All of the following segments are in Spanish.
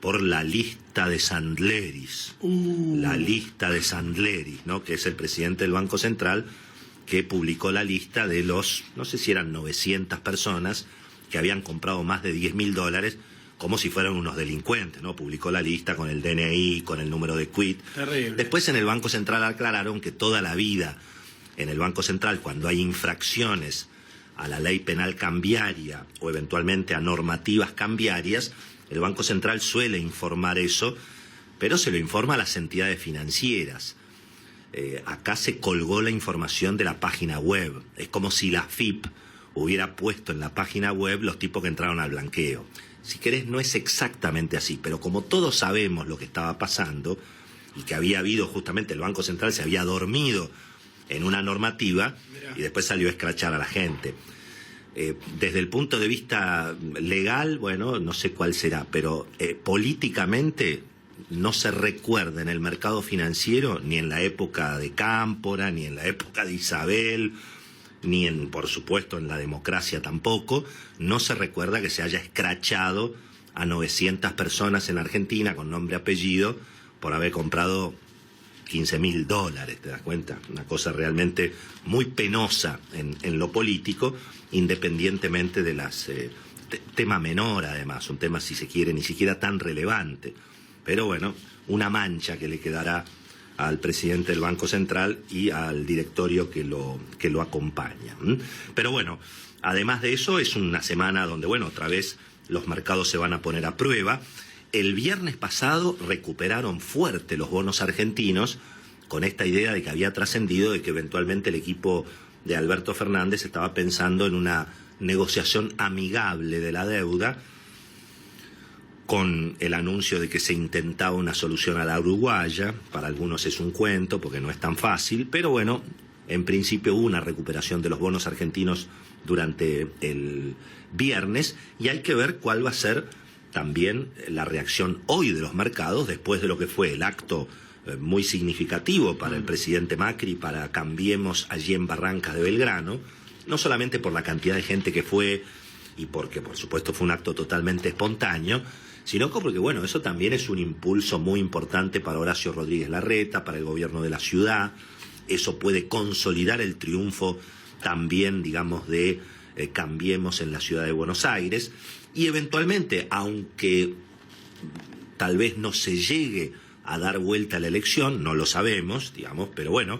por la lista de Sandleris. La lista de Sandleris, ¿no? Que es el presidente del Banco Central, que publicó la lista de los, no sé si eran 900 personas que habían comprado más de $10.000, como si fueran unos delincuentes, ¿no? Publicó la lista con el DNI, con el número de quit. Terrible. Después en el Banco Central aclararon que toda la vida en el Banco Central, cuando hay infracciones a la ley penal cambiaria o eventualmente a normativas cambiarias, el Banco Central suele informar eso, pero se lo informa a las entidades financieras. Acá se colgó la información de la página web. Es como si la AFIP hubiera puesto en la página web los tipos que entraron al blanqueo. Si querés, no es exactamente así, pero como todos sabemos lo que estaba pasando y que había habido justamente, el Banco Central se había dormido en una normativa y después salió a escrachar a la gente. Desde el punto de vista legal, bueno, no sé cuál será, pero políticamente no se recuerda en el mercado financiero, ni en la época de Cámpora, ni en la época de Isabel, ni por supuesto en la democracia tampoco, no se recuerda que se haya escrachado a 900 personas en Argentina con nombre y apellido por haber comprado $15.000, ¿te das cuenta? Una cosa realmente muy penosa en lo político, independientemente de las... tema menor además, un tema, si se quiere, ni siquiera tan relevante. Pero bueno, una mancha que le quedará al presidente del Banco Central y al directorio que lo acompaña. Pero bueno, además de eso, es una semana donde, bueno, otra vez los mercados se van a poner a prueba. El viernes pasado recuperaron fuerte los bonos argentinos con esta idea de que había trascendido de que eventualmente el equipo de Alberto Fernández estaba pensando en una negociación amigable de la deuda, con el anuncio de que se intentaba una solución a la uruguaya. Para algunos es un cuento porque no es tan fácil, pero bueno, en principio hubo una recuperación de los bonos argentinos durante el viernes y hay que ver cuál va a ser también la reacción hoy de los mercados después de lo que fue el acto muy significativo para el presidente Macri, para Cambiemos allí en Barrancas de Belgrano, no solamente por la cantidad de gente que fue y porque por supuesto fue un acto totalmente espontáneo, sino porque, bueno, eso también es un impulso muy importante para Horacio Rodríguez Larreta, para el gobierno de la ciudad. Eso puede consolidar el triunfo también, digamos, de Cambiemos en la ciudad de Buenos Aires. Y eventualmente, aunque tal vez no se llegue a dar vuelta a la elección, no lo sabemos, digamos, pero bueno,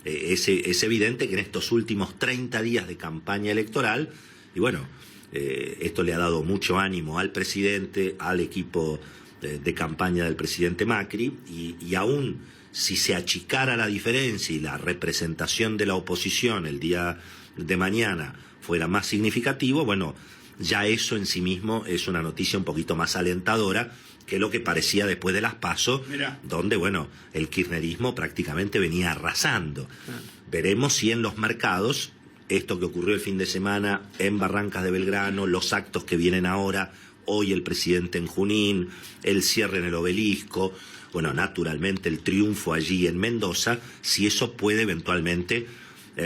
es evidente que en estos últimos 30 días de campaña electoral, y bueno, esto le ha dado mucho ánimo al presidente, al equipo de campaña del presidente Macri, y aún si se achicara la diferencia y la representación de la oposición el día de mañana fuera más significativo, bueno, ya eso en sí mismo es una noticia un poquito más alentadora que lo que parecía después de las PASO, donde, bueno, el kirchnerismo prácticamente venía arrasando. Veremos si en los mercados esto que ocurrió el fin de semana en Barrancas de Belgrano, los actos que vienen ahora, hoy el presidente en Junín, el cierre en el Obelisco, bueno, naturalmente el triunfo allí en Mendoza, si eso puede eventualmente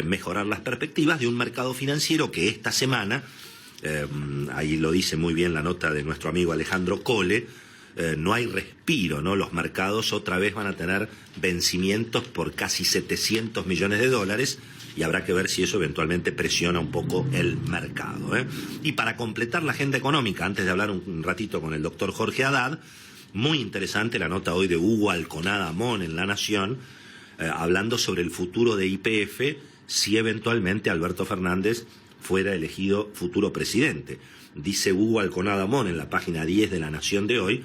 mejorar las perspectivas de un mercado financiero que esta semana, ahí lo dice muy bien la nota de nuestro amigo Alejandro Cole, no hay respiro, ¿no? Los mercados otra vez van a tener vencimientos por casi $700 millones, y habrá que ver si eso eventualmente presiona un poco el mercado, Y para completar la agenda económica, antes de hablar un ratito con el doctor Jorge Haddad, muy interesante la nota hoy de Hugo Alconada Amón en La Nación, hablando sobre el futuro de YPF si eventualmente Alberto Fernández fuera elegido futuro presidente. Dice Hugo Alconada Amón en la página 10 de La Nación de hoy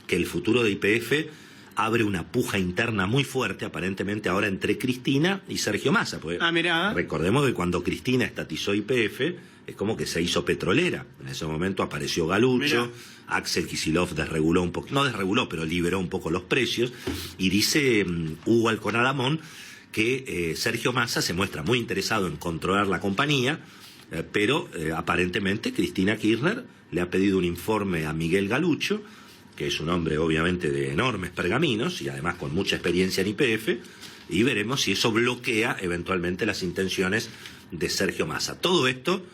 que el futuro de YPF abre una puja interna muy fuerte, aparentemente ahora entre Cristina y Sergio Massa. Pues, mirá. Recordemos que cuando Cristina estatizó YPF, es como que se hizo petrolera. En ese momento apareció Galucho, Axel Kicillof desreguló un poco, no desreguló, pero liberó un poco los precios, y dice Hugo Alconada Amón que Sergio Massa se muestra muy interesado en controlar la compañía, pero aparentemente Cristina Kirchner le ha pedido un informe a Miguel Galucho, que es un hombre obviamente de enormes pergaminos y además con mucha experiencia en YPF, y veremos si eso bloquea eventualmente las intenciones de Sergio Massa. Todo esto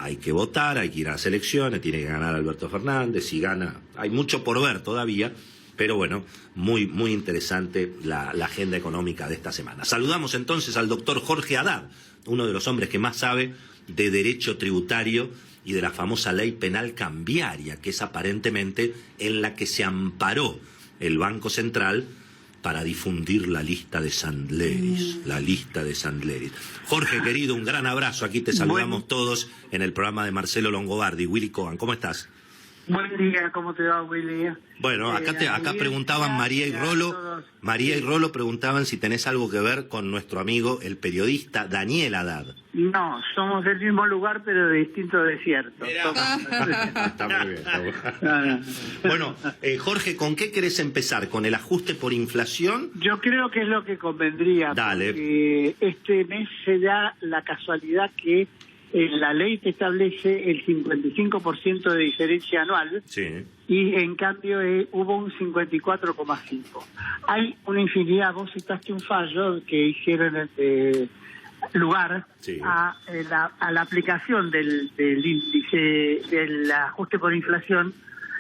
hay que votar, hay que ir a las elecciones, tiene que ganar Alberto Fernández, si gana, hay mucho por ver todavía, pero bueno, muy interesante la agenda económica de esta semana. Saludamos entonces al doctor Jorge Haddad, uno de los hombres que más sabe de derecho tributario y de la famosa ley penal cambiaria, que es aparentemente en la que se amparó el Banco Central para difundir la lista de Sandleris, Jorge, querido, un gran abrazo. Aquí te saludamos todos en el programa de Marcelo Longobardi. Willy Cohen, ¿cómo estás? Buen día, ¿cómo te va, Willy? Bueno, acá preguntaban María y Rolo preguntaban si tenés algo que ver con nuestro amigo, el periodista Daniel Haddad. No, somos del mismo lugar, pero de distintos desiertos. Está muy bien. Bueno, Jorge, ¿con qué querés empezar? ¿Con el ajuste por inflación? Yo creo que es lo que convendría. Dale. Porque este mes se da la casualidad que la ley te establece el 55% de diferencia anual, sí, y en cambio hubo un 54,5%. Hay una infinidad, vos citaste un fallo que hicieron lugar, sí, a la aplicación del índice del ajuste por inflación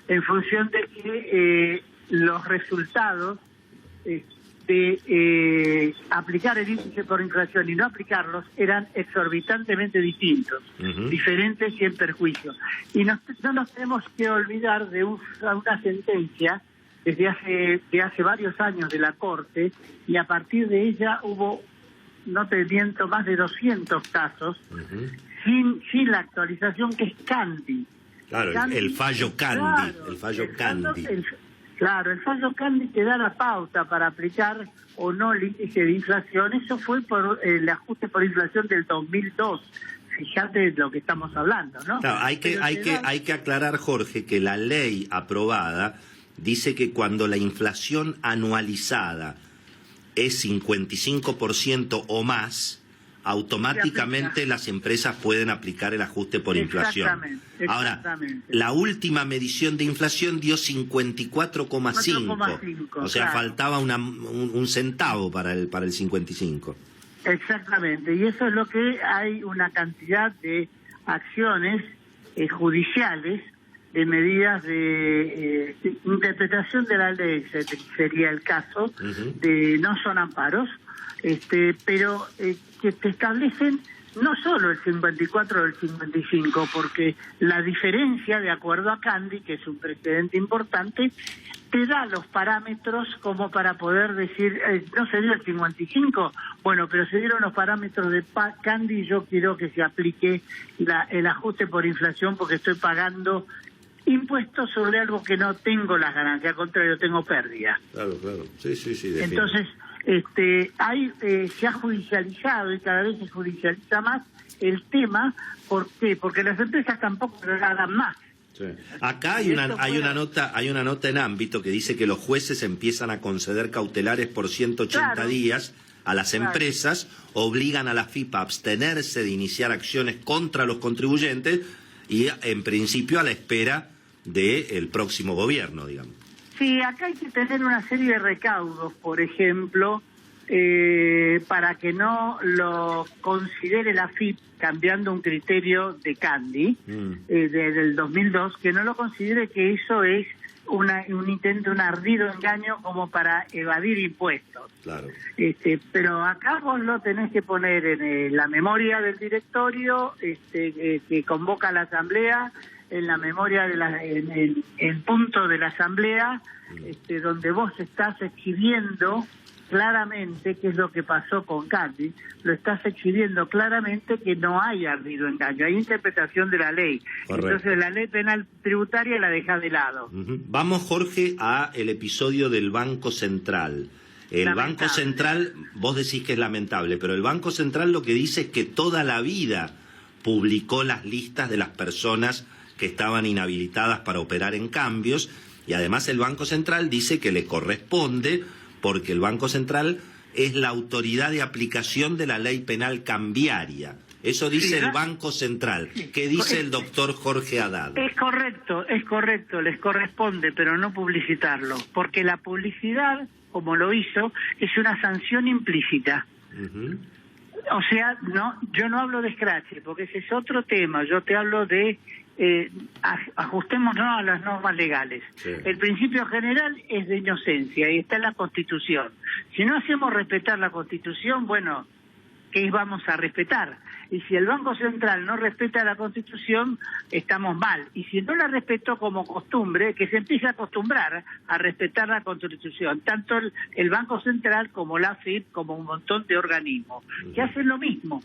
en función de que los resultados de aplicar el índice por inflación y no aplicarlos eran exorbitantemente distintos, diferentes y en perjuicio. Y no nos tenemos que olvidar de una sentencia de hace varios años de la Corte, y a partir de ella hubo, no te miento, más de 200 casos sin la actualización, que es Candy. Claro, el fallo Candy. Claro, el fallo Candy. Claro, el fallo Candy te da la pauta para aplicar o no el índice de inflación. Eso fue por el ajuste por inflación del 2002. Fíjate de lo que estamos hablando, ¿no? Claro, hay que aclarar, Jorge, que la ley aprobada dice que cuando la inflación anualizada es 55% o más, automáticamente las empresas pueden aplicar el ajuste por inflación. Ahora, la última medición de inflación dio 54,5. O sea, claro, faltaba un centavo para el 55. Exactamente, y eso es lo que hay una cantidad de acciones judiciales, de medidas de interpretación de la ley, sería el caso, no son amparos, pero que te establecen no solo el 54 o el 55, porque la diferencia, de acuerdo a Candy, que es un precedente importante, te da los parámetros como para poder decir, no se dio el 55, bueno, pero se dieron los parámetros de Candy, y yo quiero que se aplique el ajuste por inflación porque estoy pagando impuestos sobre algo que no tengo las ganancias, al contrario, tengo pérdida. Claro, sí. Entonces, se ha judicializado, y cada vez se judicializa más el tema. ¿Por qué? Porque las empresas tampoco ganan más. Sí. Acá hay una nota en Ámbito que dice que los jueces empiezan a conceder cautelares por 180 días a las empresas, obligan a la FIP a abstenerse de iniciar acciones contra los contribuyentes y, en principio, a la espera del próximo gobierno, digamos. Sí, acá hay que tener una serie de recaudos, por ejemplo, para que no lo considere la FIP, cambiando un criterio de Candy del 2002, que no lo considere que eso es un intento, un ardido engaño como para evadir impuestos. Claro. Pero acá vos lo tenés que poner en la memoria del directorio que convoca a la asamblea, en la memoria en el punto de la asamblea, donde vos estás exhibiendo claramente, que es lo que pasó con Candy, lo estás exhibiendo claramente que no hay ardido engaño, hay interpretación de la ley. Correcto. Entonces la ley penal tributaria la deja de lado. Vamos, Jorge, a el episodio del Banco Central. El Banco Central, vos decís que es lamentable, pero el Banco Central lo que dice es que toda la vida publicó las listas de las personas que estaban inhabilitadas para operar en cambios, y además el Banco Central dice que le corresponde, porque el Banco Central es la autoridad de aplicación de la ley penal cambiaria. Eso dice el Banco Central. ¿Qué dice el doctor Jorge Haddad? Es correcto, les corresponde, pero no publicitarlo, porque la publicidad, como lo hizo, es una sanción implícita. O sea, no, yo no hablo de escrache, porque ese es otro tema. Yo te hablo de ajustémonos a las normas legales. Sí. El principio general es de inocencia y está en la Constitución. Si no hacemos respetar la Constitución, bueno, ¿qué vamos a respetar? Y si el Banco Central no respeta la Constitución, estamos mal. Y si no la respetó como costumbre, que se empiece a acostumbrar a respetar la Constitución, tanto el Banco Central como la AFIP, como un montón de organismos, que hacen lo mismo.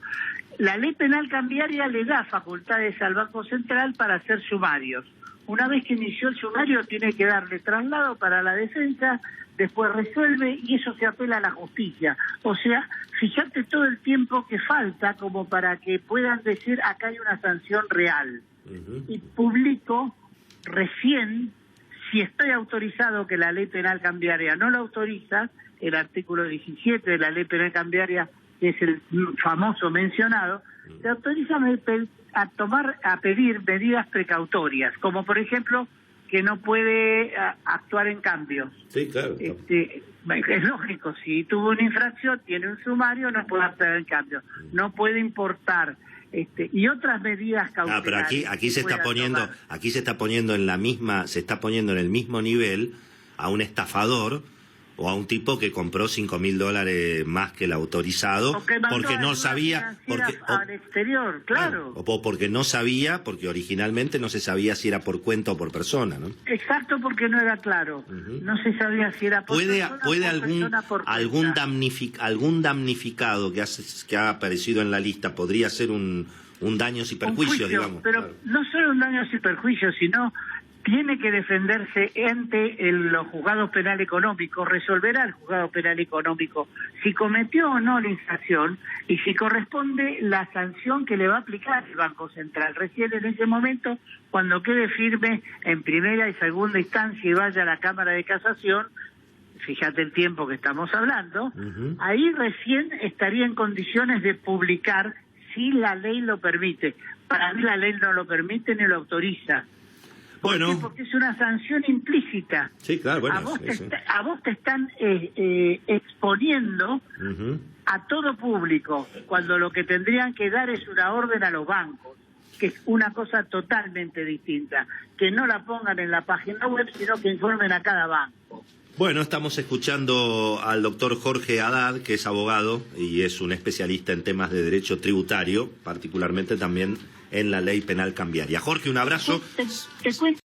La ley penal cambiaria le da facultades al Banco Central para hacer sumarios. Una vez que inició el sumario, tiene que darle traslado para la defensa, después resuelve y eso se apela a la justicia. O sea, fíjate todo el tiempo que falta como para que puedan decir acá hay una sanción real. Y publico recién, si estoy autorizado, que la ley penal cambiaria no lo autoriza, el artículo 17 de la ley penal cambiaria, que es el famoso mencionado, se autoriza a pedir medidas precautorias, como por ejemplo que no puede actuar en cambios. Sí, claro. Es lógico, si tuvo una infracción, tiene un sumario, no puede actuar en cambios, no puede importar, y otras medidas cautelares. Pero aquí se está poniendo en la misma, se está poniendo en el mismo nivel a un estafador o a un tipo que compró $5.000 más que el autorizado porque no sabía, al exterior, claro. O porque no sabía, porque originalmente no se sabía si era por cuenta o por persona, ¿no? Exacto, porque no era claro. No se sabía si era por persona ¿Puede algún damnificado que ha aparecido en la lista podría ser un daños y perjuicios, digamos? Pero claro, no solo un daños y perjuicios, sino tiene que defenderse ante los juzgados penal económicos, resolverá el juzgado penal económico si cometió o no la infracción y si corresponde la sanción que le va a aplicar el Banco Central. Recién en ese momento, cuando quede firme en primera y segunda instancia y vaya a la Cámara de Casación, fíjate el tiempo que estamos hablando, ahí recién estaría en condiciones de publicar si la ley lo permite. Para mí la ley no lo permite ni lo autoriza. Bueno. Porque es una sanción implícita. Sí, claro, bueno. A vos te están exponiendo a todo público, cuando lo que tendrían que dar es una orden a los bancos, que es una cosa totalmente distinta. Que no la pongan en la página web, sino que informen a cada banco. Bueno, estamos escuchando al doctor Jorge Haddad, que es abogado y es un especialista en temas de derecho tributario, particularmente también en la ley penal cambiaria. Jorge, un abrazo. Te cuento